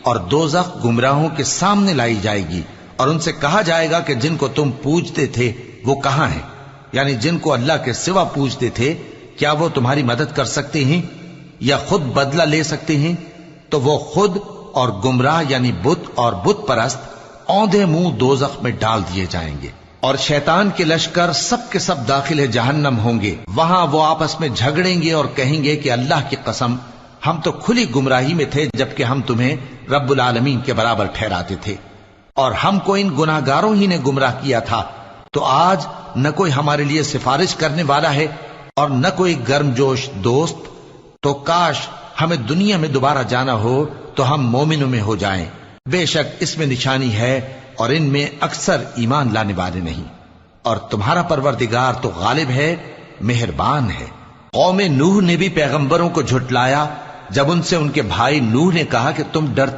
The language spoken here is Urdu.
اور دوزخ گمراہوں کے سامنے لائی جائے گی، اور ان سے کہا جائے گا کہ جن کو تم پوجتے تھے وہ کہاں ہیں؟ یعنی جن کو اللہ کے سوا پوجتے تھے، کیا وہ تمہاری مدد کر سکتے ہیں یا خود بدلہ لے سکتے ہیں؟ تو وہ خود اور گمراہ یعنی بت اور بت پرست اوندھے منہ دوزخ میں ڈال دیے جائیں گے، اور شیطان کے لشکر سب کے سب داخل جہنم ہوں گے۔ وہاں وہ آپس میں جھگڑیں گے اور کہیں گے کہ اللہ کی قسم، ہم تو کھلی گمراہی میں تھے جبکہ ہم تمہیں رب العالمین کے برابر ٹھہراتے تھے، اور ہم کو ان گناہ گاروں ہی نے گمراہ کیا تھا، تو آج نہ کوئی ہمارے لیے سفارش کرنے والا ہے اور نہ کوئی گرم جوش دوست، تو کاش ہمیں دنیا میں دوبارہ جانا ہو تو ہم مومنوں میں ہو جائیں۔ بے شک اس میں نشانی ہے اور ان میں اکثر ایمان لانے والے نہیں، اور تمہارا پروردگار تو غالب ہے، مہربان ہے۔ قوم نوح نے بھی پیغمبروں کو جھٹلایا جب ان سے ان کے بھائی نوح نے کہا کہ تم ڈرتے